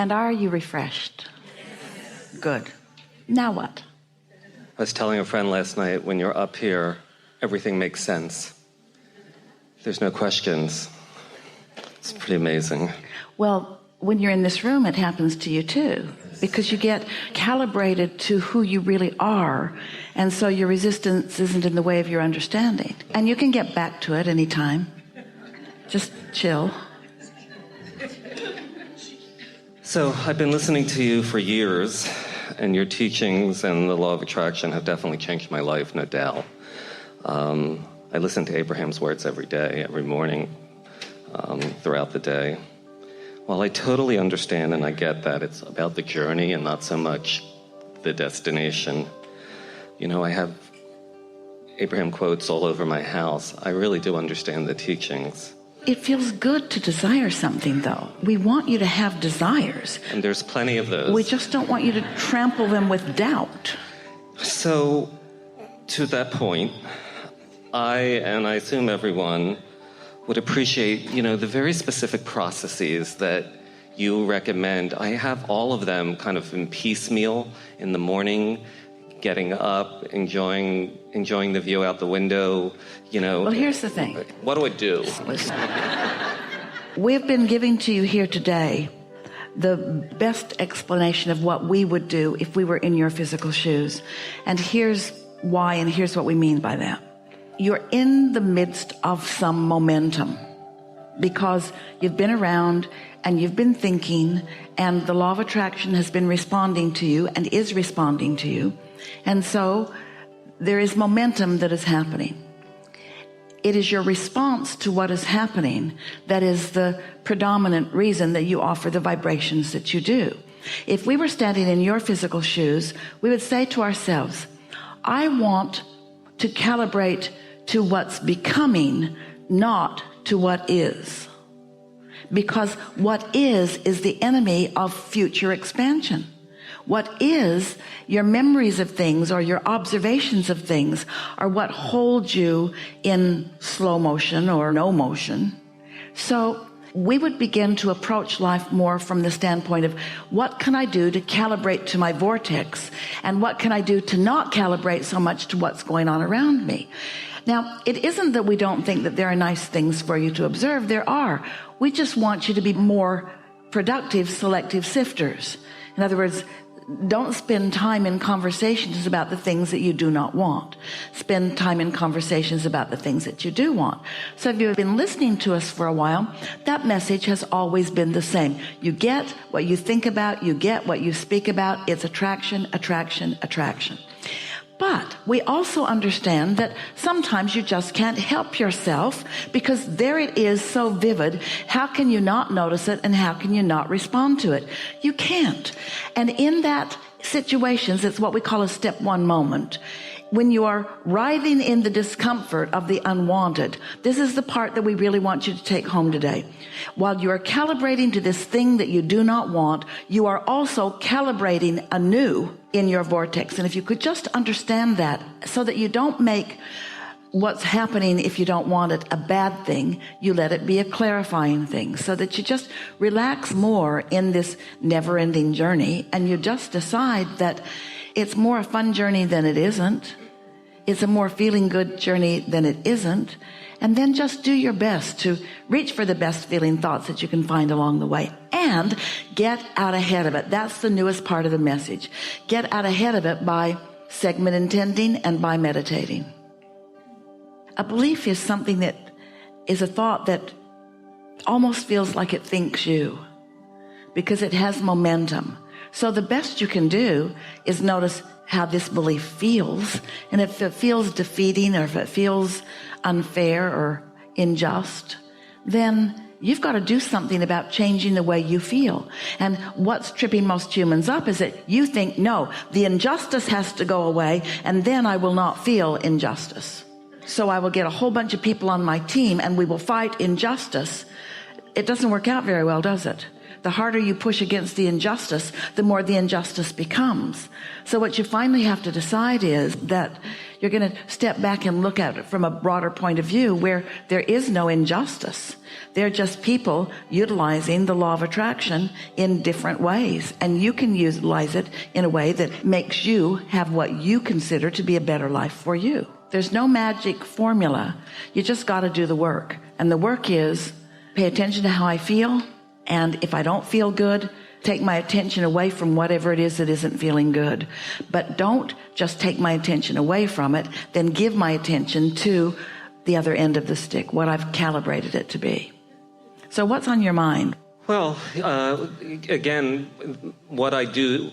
And are you refreshed? Good. Now what? I was telling a friend last night, when you're up here, everything makes sense. There's no questions. It's pretty amazing. Well, when you're in this room, it happens to you too, because you get calibrated to who you really are, and so your resistance isn't in the way of your understanding. And you can get back to it anytime. Just chill. So I've been listening to you for years, and your teachings and the law of attraction have definitely changed my life, no doubt. I listen to Abraham's words every day, every morning, throughout the day. While I totally understand and I get that it's about the journey and not so much the destination, you know, I have Abraham quotes all over my house. I really do understand the teachings. It feels good to desire something, though. We want you to have desires. And there's plenty of those. We just don't want you to trample them with doubt. So, to that point, and I assume everyone, would appreciate, you know, the very specific processes that you recommend. I have all of them kind of in piecemeal in the morning, getting up, enjoying the view out the window, you know. Well, here's the thing. What do I do? Listen. We've been giving to you here today the best explanation of what we would do if we were in your physical shoes. And here's why, and here's what we mean by that. You're in the midst of some momentum because you've been around and you've been thinking, and the law of attraction has been responding to you and is responding to you. And so there is momentum that is happening. It is your response to what is happening that is the predominant reason that you offer the vibrations that you do. If we were standing in your physical shoes, we would say to ourselves, I want to calibrate to what's becoming, not to what is. Because what is the enemy of future expansion. What is, your memories of things or your observations of things, are what hold you in slow motion or no motion. So we would begin to approach life more from the standpoint of, what can I do to calibrate to my vortex, and what can I do to not calibrate so much to what's going on around me? Now, it isn't that we don't think that there are nice things for you to observe. There are. We just want you to be more productive, selective sifters. In other words, don't spend time in conversations about the things that you do not want. Spend time in conversations about the things that you do want. So if you've been listening to us for a while, that message has always been the same. You get what you think about, you get what you speak about. It's attraction, attraction, attraction. But we also understand that sometimes you just can't help yourself, because there it is, so vivid. How can you not notice it, and how can you not respond to it? You can't. And in that situations, it's what we call a step one moment. When you are writhing in the discomfort of the unwanted, this is the part that we really want you to take home today. While you are calibrating to this thing that you do not want, you are also calibrating anew in your vortex. And if you could just understand that, so that you don't make what's happening, if you don't want it, a bad thing, you let it be a clarifying thing, so that you just relax more in this never-ending journey, and you just decide that it's more a fun journey than it isn't. It's a more feeling good journey than it isn't. And then just do your best to reach for the best feeling thoughts that you can find along the way, and get out ahead of it. That's the newest part of the message. Get out ahead of it by segment intending and by meditating. A belief is something that is a thought that almost feels like it thinks you, because it has momentum. So the best you can do is notice how this belief feels. And if it feels defeating, or if it feels unfair or unjust, then you've got to do something about changing the way you feel. And what's tripping most humans up is that you think, no, the injustice has to go away, and then I will not feel injustice. So I will get a whole bunch of people on my team and we will fight injustice. It doesn't work out very well, does it? The harder you push against the injustice, the more the injustice becomes. So what you finally have to decide is that you're going to step back and look at it from a broader point of view where there is no injustice. They're just people utilizing the law of attraction in different ways. And you can utilize it in a way that makes you have what you consider to be a better life for you. There's no magic formula. You just got to do the work. And the work is pay attention to how I feel. And if I don't feel good, take my attention away from whatever it is that isn't feeling good. But don't just take my attention away from it, then give my attention to the other end of the stick, what I've calibrated it to be. So what's on your mind? Well, again, what I do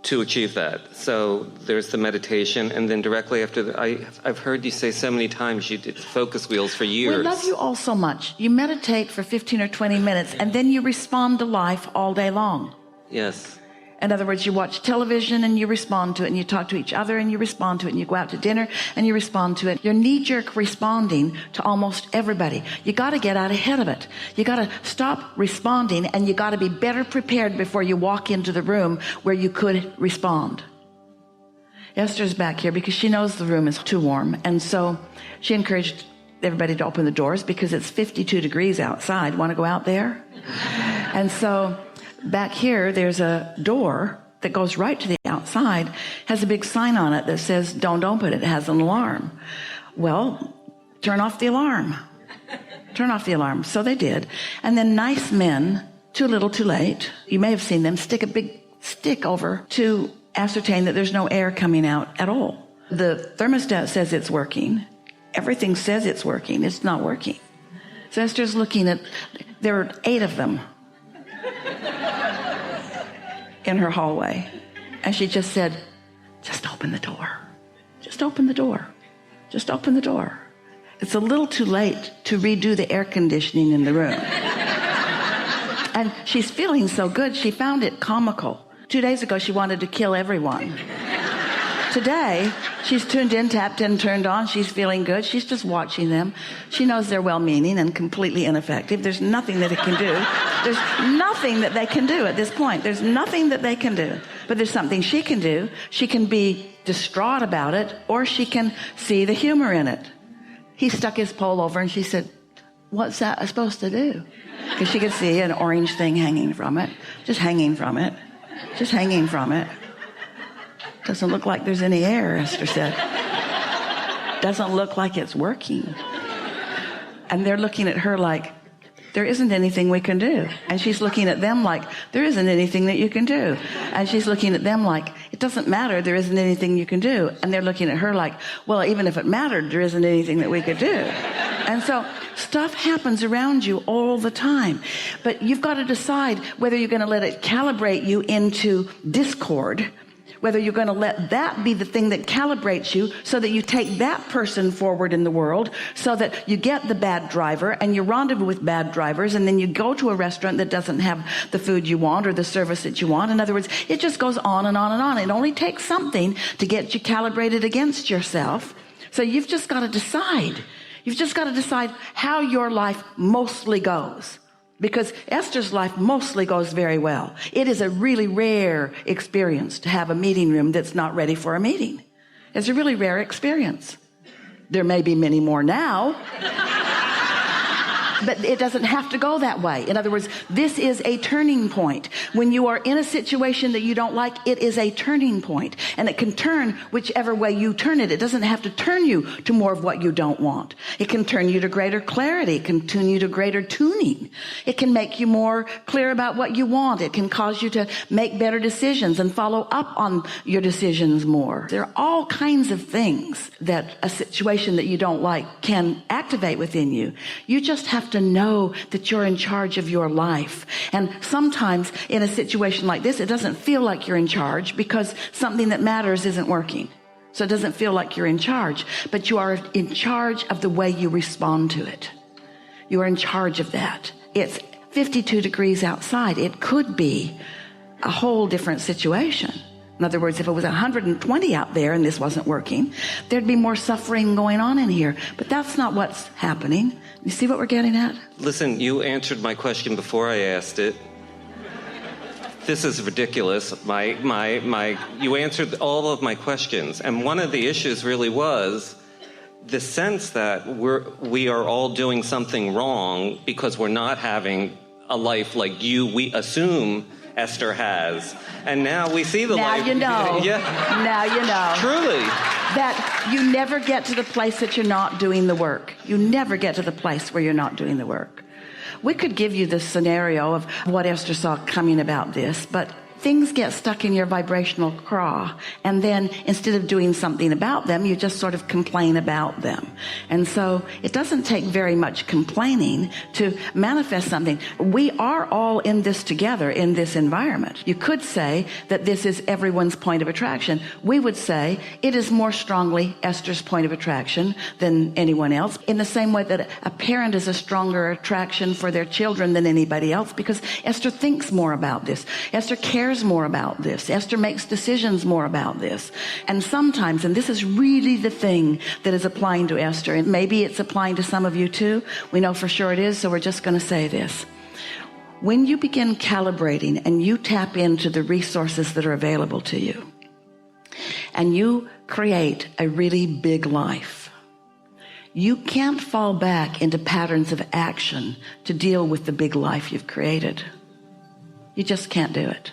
to achieve that. So there's the meditation, and then directly after I've heard you say so many times you did focus wheels for years. We love you all so much. You meditate for 15 or 20 minutes, and then you respond to life all day long. Yes. In other words, you watch television and you respond to it, and you talk to each other and you respond to it, and you go out to dinner and you respond to it. You're knee-jerk responding to almost everybody. You got to get out ahead of it. You got to stop responding, and you got to be better prepared before you walk into the room where you could respond. Esther's back here because she knows the room is too warm, and so she encouraged everybody to open the doors because it's 52 degrees outside. Want to go out there? And so back here, there's a door that goes right to the outside, has a big sign on it that says, don't open it. It has an alarm. Well, turn off the alarm. Turn off the alarm. So they did. And then nice men, too little, too late. You may have seen them stick a big stick over to ascertain that there's no air coming out at all. The thermostat says it's working. Everything says it's working. It's not working. So Esther's looking at, there are 8 of them in her hallway, and she just said, just open the door. Just open the door. Just open the door. It's a little too late to redo the air conditioning in the room. And she's feeling so good, she found it comical. 2 days ago, she wanted to kill everyone. Today, she's tuned in, tapped in, turned on. She's feeling good. She's just watching them. She knows they're well-meaning and completely ineffective. There's nothing that it can do. There's nothing that they can do at this point. There's nothing that they can do. But there's something she can do. She can be distraught about it, or she can see the humor in it. He stuck his pole over, and she said, what's that supposed to do? Because she could see an orange thing hanging from it. Just hanging from it. Just hanging from it. Doesn't look like there's any air, Esther said. Doesn't look like it's working. And they're looking at her like, there isn't anything we can do. And she's looking at them like, there isn't anything that you can do. And she's looking at them like, it doesn't matter, there isn't anything you can do. And they're looking at her like, well, even if it mattered, there isn't anything that we could do. And so stuff happens around you all the time. But you've got to decide whether you're going to let it calibrate you into discord, whether you're going to let that be the thing that calibrates you so that you take that person forward in the world, so that you get the bad driver and you rendezvous with bad drivers, and then you go to a restaurant that doesn't have the food you want or the service that you want. In other words, it just goes on and on and on. It only takes something to get you calibrated against yourself. So you've just got to decide. You've just got to decide how your life mostly goes. Because Esther's life mostly goes very well. It is a really rare experience to have a meeting room that's not ready for a meeting. It's a really rare experience. There may be many more now, but it doesn't have to go that way. In other words, this is a turning point. When you are in a situation that you don't like, it is a turning point. And it can turn whichever way you turn it. It doesn't have to turn you to more of what you don't want. It can turn you to greater clarity. It can tune you to greater tuning. It can make you more clear about what you want. It can cause you to make better decisions and follow up on your decisions more. There are all kinds of things that a situation that you don't like can activate within you. You just have to know that you're in charge of your life. And sometimes in a situation like this, it doesn't feel like you're in charge because something that matters isn't working. So it doesn't feel like you're in charge, but you are in charge of the way you respond to it. You are in charge of that. It's 52 degrees outside. It could be a whole different situation. In other words, if it was 120 out there and this wasn't working, there'd be more suffering going on in here. But that's not what's happening. You see what we're getting at? Listen, you answered my question before I asked it. this is ridiculous. You answered all of my questions. And one of the issues really was the sense that we are all doing something wrong because we're not having a life like we assume Esther has. And now we see the life. Now you know. Yeah. Now you know. Truly. That you never get to the place that you're not doing the work. You never get to the place where you're not doing the work. We could give you the scenario of what Esther saw coming about this, but things get stuck in your vibrational craw, and then instead of doing something about them, you just sort of complain about them. And so it doesn't take very much complaining to manifest something. We are all in this together in this environment. You could say that this is everyone's point of attraction. We would say it is more strongly Esther's point of attraction than anyone else, in the same way that a parent is a stronger attraction for their children than anybody else, because Esther thinks more about this. Esther cares more about this. Esther makes decisions more about this. And sometimes, and this is really the thing that is applying to Esther, and maybe it's applying to some of you too. We know for sure it is, so we're just going to say this. When you begin calibrating and you tap into the resources that are available to you, and you create a really big life, you can't fall back into patterns of action to deal with the big life you've created. You just can't do it.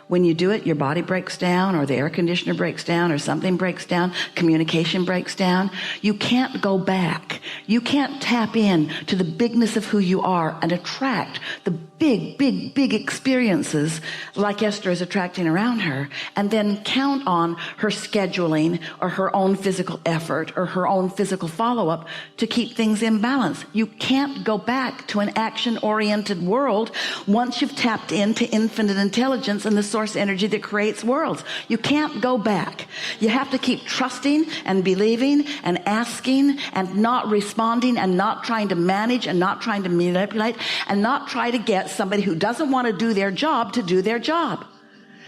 When you do it, your body breaks down, or the air conditioner breaks down, or something breaks down, communication breaks down. You can't go back. You can't tap in to the bigness of who you are and attract the big experiences like Esther is attracting around her, and then count on her scheduling or her own physical effort or her own physical follow-up to keep things in balance. You can't go back to an action-oriented world once you've tapped into infinite intelligence and the source energy that creates worlds. You can't go back. You have to keep trusting and believing and asking and not responding and not trying to manage and not trying to manipulate and not try to get somebody who doesn't want to do their job to do their job.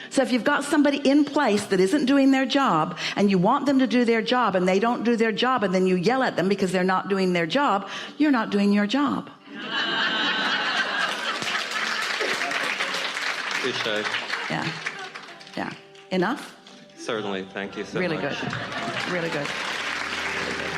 So if you've got somebody in place that isn't doing their job and you want them to do their job and they don't do their job, and then you yell at them because they're not doing their job, you're not doing your job. Touché. Yeah. Enough? Certainly. Thank you so Really much. good. Really good. Really good.